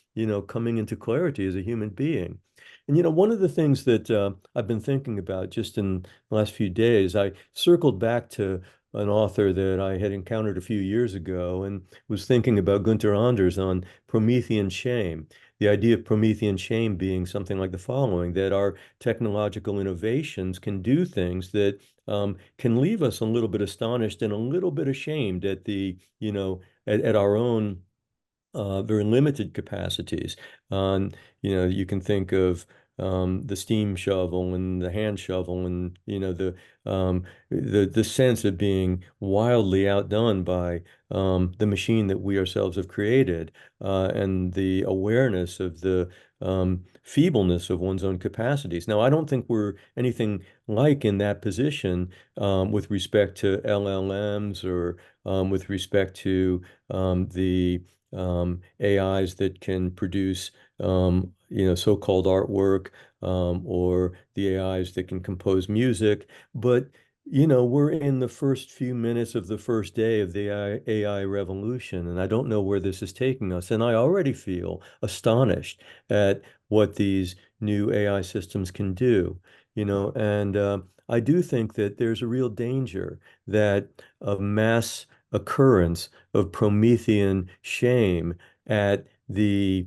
coming into clarity as a human being. And, one of the things that I've been thinking about just in the last few days, I circled back to an author that I had encountered a few years ago and was thinking about Gunther Anders on Promethean shame. The idea of Promethean shame being something like the following, that our technological innovations can do things that can leave us a little bit astonished and a little bit ashamed at at our own very limited capacities. You can think of the steam shovel and the hand shovel, and the sense of being wildly outdone by the machine that we ourselves have created, and the awareness of the feebleness of one's own capacities. Now, I don't think we're anything like in that position with respect to LLMs or with respect to the AIs that can produce, so-called artwork, or the AIs that can compose music. But, we're in the first few minutes of the first day of the AI revolution, and I don't know where this is taking us. And I already feel astonished at what these new AI systems can do, and I do think that there's a real danger that a mass occurrence of Promethean shame at the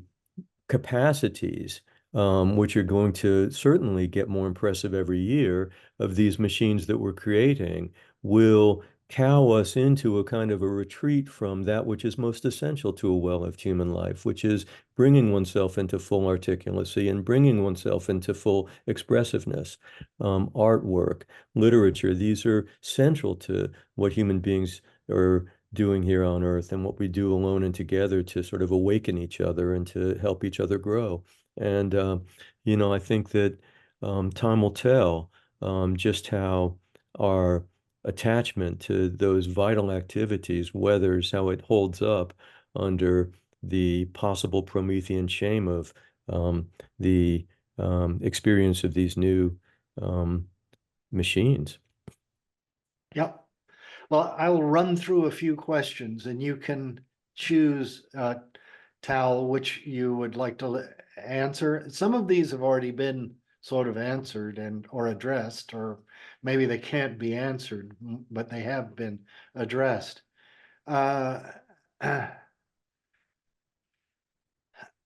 capacities, which are going to certainly get more impressive every year, of these machines that we're creating, will cow us into a kind of a retreat from that which is most essential to a well-lived human life, which is bringing oneself into full articulacy and bringing oneself into full expressiveness. Artwork, literature, these are central to what human beings are doing here on earth and what we do alone and together to sort of awaken each other and to help each other grow. And, I think that time will tell just how our attachment to those vital activities weathers, how it holds up under the possible Promethean shame of the experience of these new um, machines. Yep. Well, I will run through a few questions and you can choose, Tal, which you would like to answer. Some of these have already been sort of answered and or addressed, or maybe they can't be answered, but they have been addressed. Uh,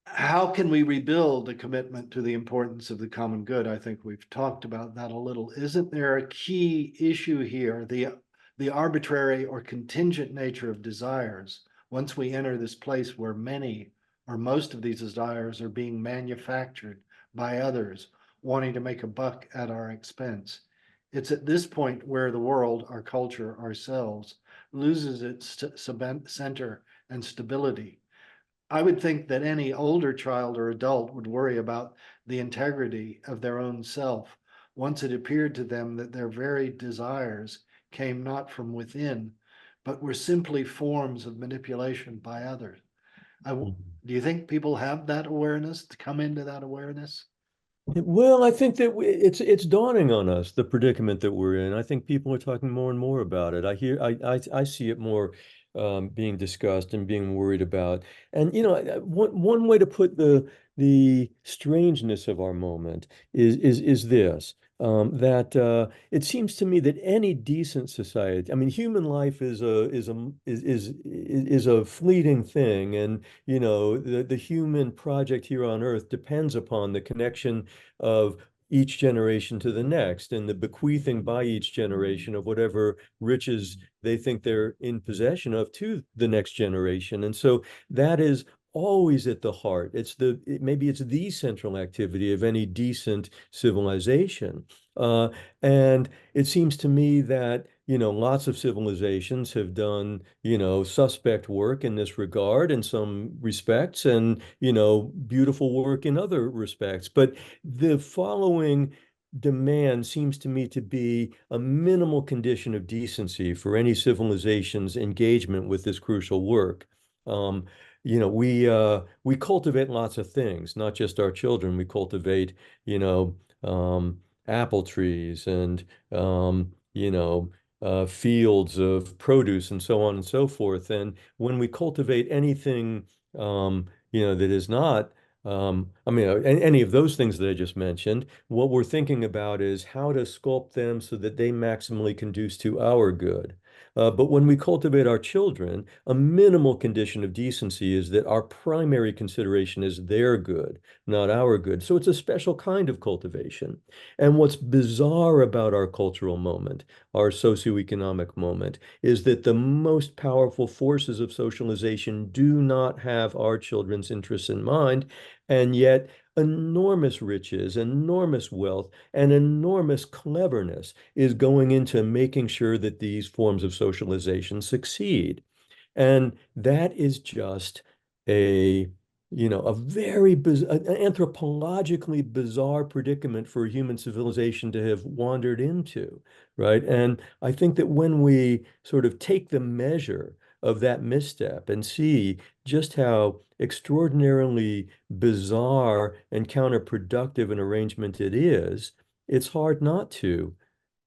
how can we rebuild a commitment to the importance of the common good? I think we've talked about that a little. Isn't there a key issue here, the arbitrary or contingent nature of desires? Once we enter this place where many or most of these desires are being manufactured by others, wanting to make a buck at our expense. It's at this point where the world, our culture, ourselves, loses its center and stability. I would think that any older child or adult would worry about the integrity of their own self once it appeared to them that their very desires came not from within, but were simply forms of manipulation by others. Do you think people have that awareness, to come into that awareness? Well, I think that it's dawning on us, the predicament that we're in. I think people are talking more and more about it. I see it more being discussed and being worried about. And one way to put the strangeness of our moment is this. That it seems to me that any decent society, I mean, human life is a fleeting thing, and the human project here on Earth depends upon the connection of each generation to the next and the bequeathing by each generation of whatever riches they think they're in possession of to the next generation. And so that is always at the heart. Maybe it's the central activity of any decent civilization. And it seems to me that, lots of civilizations have done, suspect work in this regard in some respects, and, beautiful work in other respects. But the following demand seems to me to be a minimal condition of decency for any civilization's engagement with this crucial work. Um, we cultivate lots of things, not just our children. We cultivate, apple trees and fields of produce and so on and so forth. And when we cultivate anything, that is not, any of those things that I just mentioned, what we're thinking about is how to sculpt them so that they maximally conduce to our good. But when we cultivate our children, a minimal condition of decency is that our primary consideration is their good, not our good. So it's a special kind of cultivation. And what's bizarre about our cultural moment, our socioeconomic moment, is that the most powerful forces of socialization do not have our children's interests in mind, and yet enormous riches, enormous wealth, and enormous cleverness is going into making sure that these forms of socialization succeed. And that is just a, a very an anthropologically bizarre predicament for human civilization to have wandered into, right? And I think that when we sort of take the measure of that misstep and see just how extraordinarily bizarre and counterproductive an arrangement it is, it's hard not to,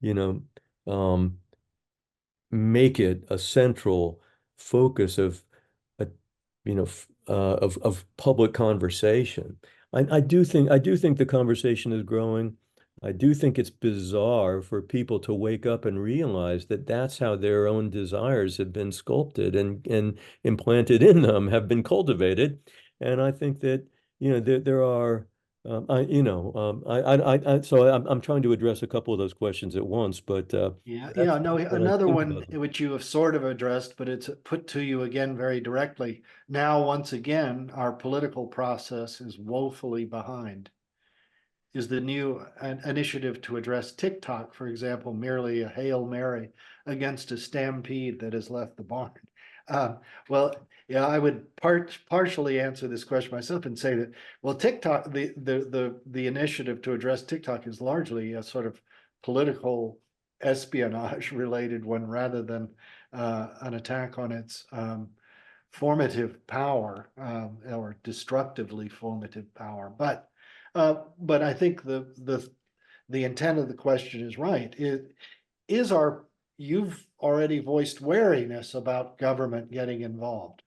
you know, um, make it a central focus of a of public conversation. I do think the conversation is growing. I do think it's bizarre for people to wake up and realize that that's how their own desires have been sculpted and implanted in them, have been cultivated. And I think that, there are so I'm trying to address a couple of those questions at once, but Yeah, that's yeah, no, what I another think one about them. which you have sort of addressed, but it's put to you again very directly. Now, once again, our political process is woefully behind. Is the new initiative to address TikTok, for example, merely a Hail Mary against a stampede that has left the barn? Uh, well, yeah, I would partially answer this question myself and say that, well, TikTok, the initiative to address TikTok is largely a sort of political espionage related one rather than an attack on its formative power or destructively formative power. But I think the intent of the question is right. It is our you've already voiced wariness about government getting involved,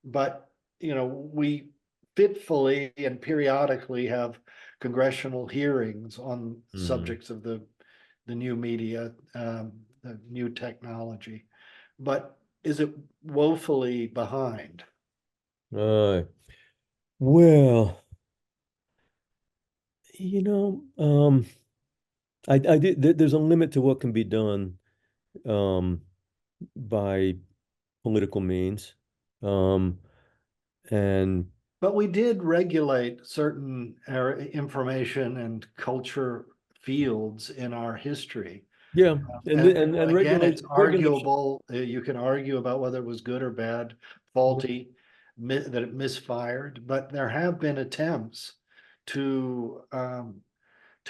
but we fitfully and periodically have congressional hearings on Hmm. subjects of the new media, the new technology. But is it woefully behind? Uh, well, I did, there's a limit to what can be done um, by political means. Um, and But we did regulate certain information and culture fields in our history. yeah, and And and again, it's regulation. arguable. You can argue about whether it was good or bad, faulty, that it misfired. But there have been attempts to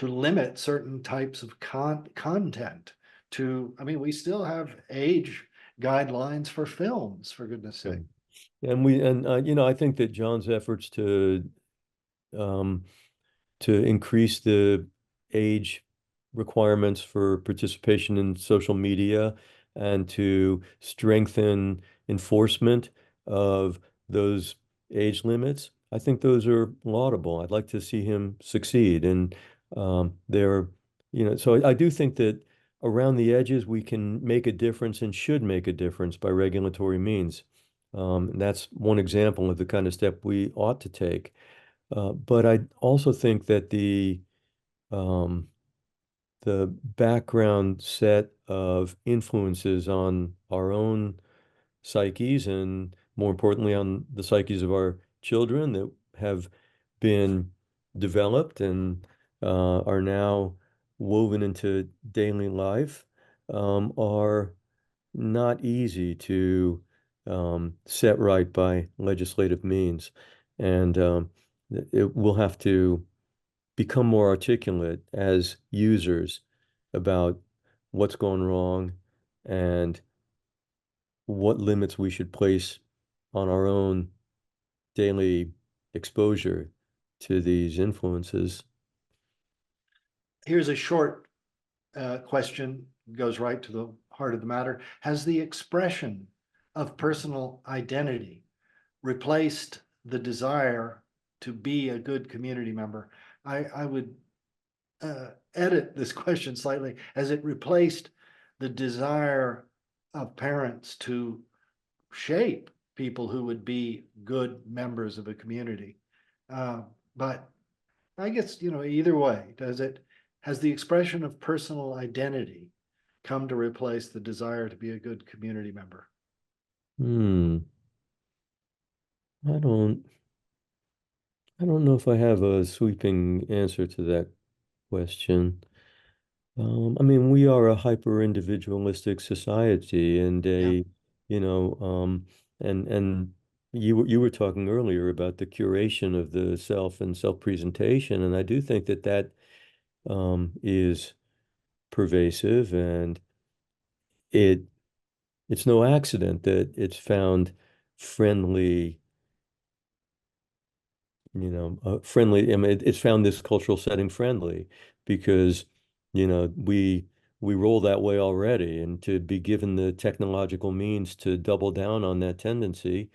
limit certain types of content. I mean, we still have age guidelines for films, for goodness Yeah. sake. I think that John's efforts um, to increase the age requirements for participation in social media and to strengthen enforcement of those age limits. I think those are laudable. I'd like to see him succeed. And they're, so I do think that around the edges, we can make a difference and should make a difference by regulatory means. And that's one example of the kind of step we ought to take. But I also think that um, the background set of influences on our own psyches and more importantly on the psyches of our children that have been developed and are now woven into daily life are not easy to set right by legislative means. And it will have to become more articulate as users about what's gone wrong and what limits we should place on our own daily exposure to these influences. Here's a short question, goes right to the heart of the matter. Has the expression of personal identity replaced the desire to be a good community member? I would edit this question slightly. Has it replaced the desire of parents to shape people who would be good members of a community. But I guess, either way, has the expression of personal identity come to replace the desire to be a good community member? Hmm. I don't I don't know if I have a sweeping answer to that question. I mean, we are a hyper individualistic society and Yeah. you know, and you were talking earlier about the curation of the self and self-presentation, and I do think that is pervasive, and it it's no accident that it's found friendly, friendly. I mean, it's found this cultural setting friendly because, we roll that way already, and to be given the technological means to double down on that tendency,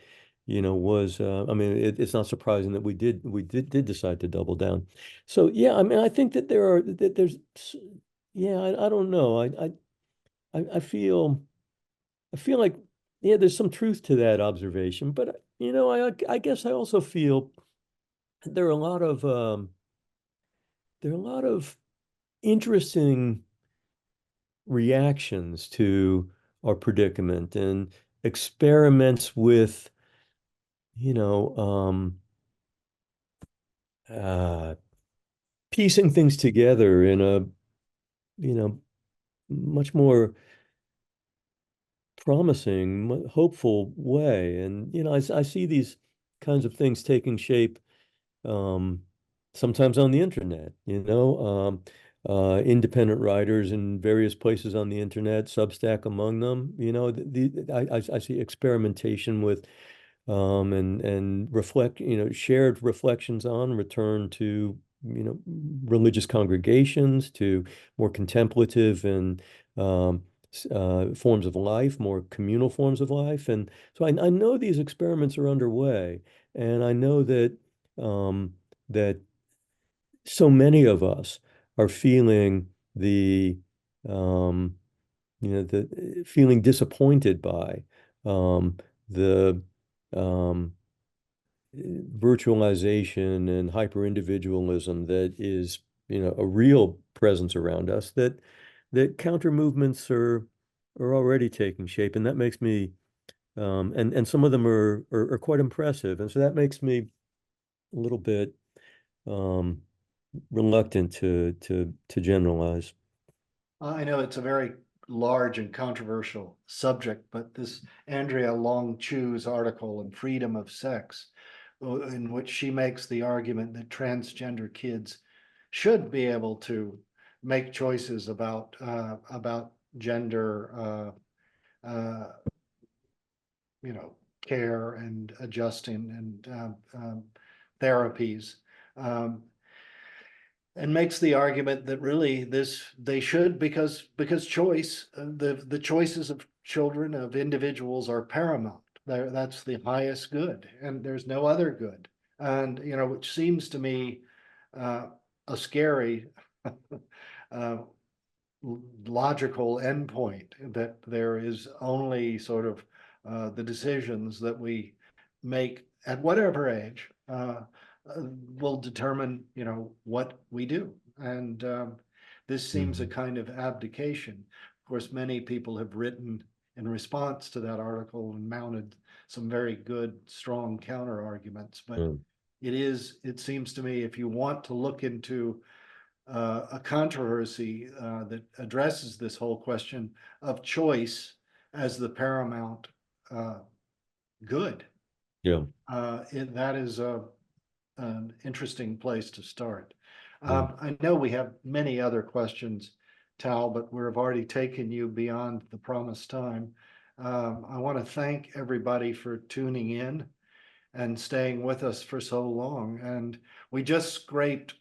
was, I mean, it's not surprising that we did decide to double down. So yeah, I mean, I think that yeah, I don't know. I feel like, yeah, there's some truth to that observation, but I guess I also feel there are a lot of there are a lot of interesting reactions to our predicament and experiments with, you know, uh, piecing things together in a, much more promising, hopeful way. And, I see these kinds of things taking shape um, sometimes on the internet, independent writers in various places on the internet, Substack among them, I see experimentation with and shared reflections on return to, religious congregations, to more contemplative and forms of life, more communal forms of life. And so I know these experiments are underway, and I know um, that so many of us are feeling um, the feeling disappointed by um, the um, virtualization and hyper individualism that is, a real presence around us. That counter movements are already taking shape, and that makes me and some of them are quite impressive, and so that makes me a little bit um, reluctant to generalize. I know it's a very large and controversial subject, but this Andrea Long Chu's article in Freedom of Sex, in which she makes the argument that transgender kids should be able to make choices about gender, uh, you know, care and adjusting and therapies. Um, and makes the argument that really they should, because choice, the choices of children, of individuals, are paramount. That's the highest good, and there's no other good. And which seems to me uh, a scary uh, logical endpoint, that there is only sort of the decisions that we make at whatever age will determine, what we do. And this seems a Mhm. kind of abdication. Of course, many people have written in response to that article and mounted some very good, strong counter arguments. But Mm. it seems to me, if you want to look into a controversy that addresses this whole question of choice as the paramount uh, good. Yeah. That is an interesting place to start. Yeah. I know we have many other questions, Tal, but we've already taken you beyond the promised time. I want to thank everybody for tuning in and staying with us for so long. And we just scraped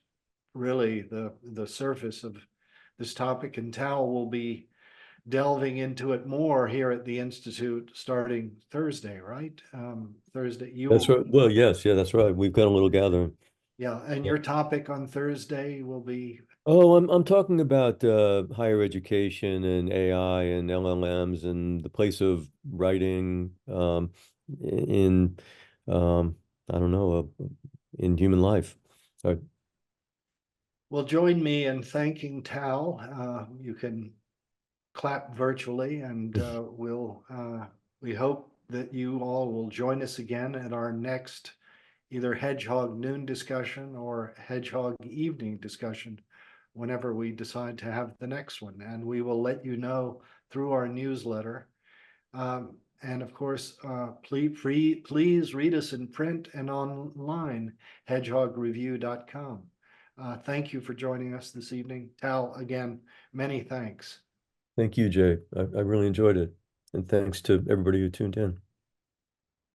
really the surface of this topic, and Tal will be delving into it more here at the Institute starting Thursday, right? Thursday, you That's will right. be. Well, yes, yeah, that's right. We've got a little gathering. Yeah, and your topic on Thursday will be, Oh, I'm talking about higher education and AI and LLMs and the place of writing in I don't know in human life. Uh, well, join me in thanking Tal. You can clap virtually, and we hope that you all will join us again at our next either Hedgehog noon discussion or Hedgehog evening discussion whenever we decide to have the next one. And we will let you know through our newsletter. And of course, please read us in print and online, hedgehogreview.com. Thank you for joining us this evening. Tal, again, many thanks. Thank you, Jay. I really enjoyed it. And thanks to everybody who tuned in.